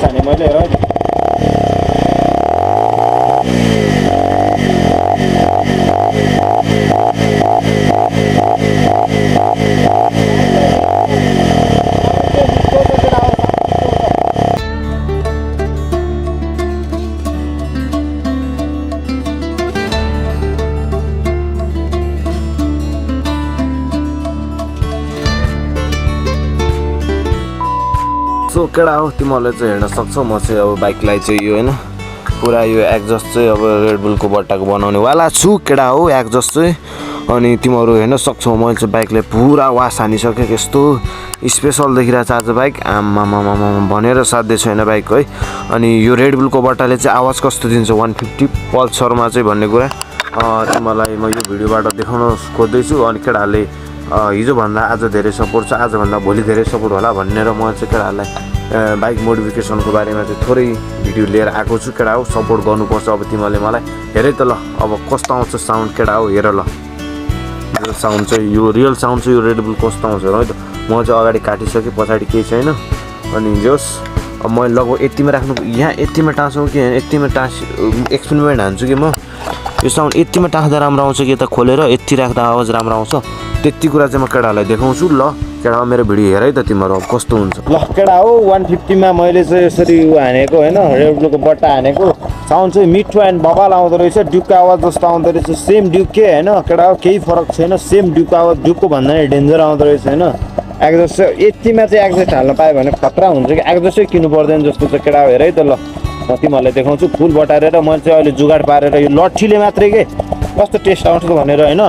खाने मैले हेर सो केटा हो तिमीहरूले चाहिँ हेर्न सक्छौ म चाहिँ अब बाइकलाई चाहिँ यो होइन पुरा यो एक्जस्ट चाहिँ अब रेडबुलको बट्टाको बनाउने वाला छु केटा हो एक्जस्ट चाहिँ अनि तिमीहरू हेर्न सक्छौ मैले चाहिँ बाइकलाई पुरा वास हानिसकेँ यस्तो स्पेसल देखिरहेको छ आज बाइक आमामामा भनेर साध्य छैन बाइक है अनि यो रेडबुलको बट्टाले चाहिँ आवाज कस्तो दिन्छ 150 पल्सरमा चाहिँ भन्ने कुरा तिमीलाई म यो भिडियोबाट देखाउन खोज्दैछु अनि केटाहरूले हिजोभन्दा आज धेरै सपोर्ट छ आजभन्दा भोलि धेरै सपोर्ट होला भनेर म चाहिँ केटाहरूलाई बाइक मोडिफिकेसनको बारेमा चाहिँ थोरै भिडियो लिएर आएको छु केटा हो सपोर्ट गर्नुपर्छ अब तिमीहरूले मलाई हेरै त ल अब कस्तो आउँछ साउन्ड केटा हो हेर ल यो साउन्ड चाहिँ यो रियल साउन्ड चाहिँ यो रेडबुल कस्तो आउँछ है त म चाहिँ अगाडि काटिसकेँ पछाडि केही छैन अनि जोस् अब मैले लगभग यतिमा राख्नु यहाँ यतिमा टाँसौँ कि यतिमा एक्सपेरिमेन्ट हान्छु कि म यो साउन्ड यतिमा टाँस्दा राम्रो आउँछ कि यता खोलेर यति राख्दा आवाज राम्रो आउँछ त्यति कुरा चाहिँ म केटाहरूलाई देखाउँछु ल केटा मेरो भिडियो हेर है त तिमीहरू अब कस्तो हुन्छ ल केटा हो 150मा मैले चाहिँ यसरी हानेको होइन रेडबुलको बट्टा हानेको साउन्ड चाहिँ मिठो एन्ड बबाल आउँदो रहेछ ड्युकको आवाज जस्तो आउँदो रहेछ सेम ड्युककै होइन केटा हो केही फरक छैन सेम ड्युकको आवाज ड्युकको भन्दा नि डेन्जर आउँदो रहेछ होइन एक्जस्ट यतिमा चाहिँ एक्जस्ट हाल्न पायो भने खतरा हुन्छ कि एक्जस्टै किन्नु पर्दैन जस्तो चाहिँ केटा हेर है त ल म तिमीहरूलाई देखाउँछु फुल बटारेर मैले चाहिँ अहिले जुगाड पारेर यो लट्ठीले मात्रै के कस्तो टेस्ट आउँछ भनेर होइन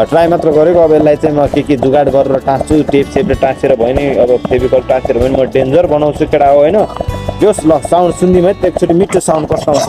ट्राई मात्र गरेको अब यसलाई चाहिँ म के जुगाड गरेर टाँस्छु टेप सेपले टाँसेर भयो नि अब फेभिकल टाँसेर भयो नि म डेन्जर बनाउँछु केटा हो होइन जोस् ल साउन्ड सुनिदिउँ है त एकचोटि मिठो साउन्ड कस्तो आउँछ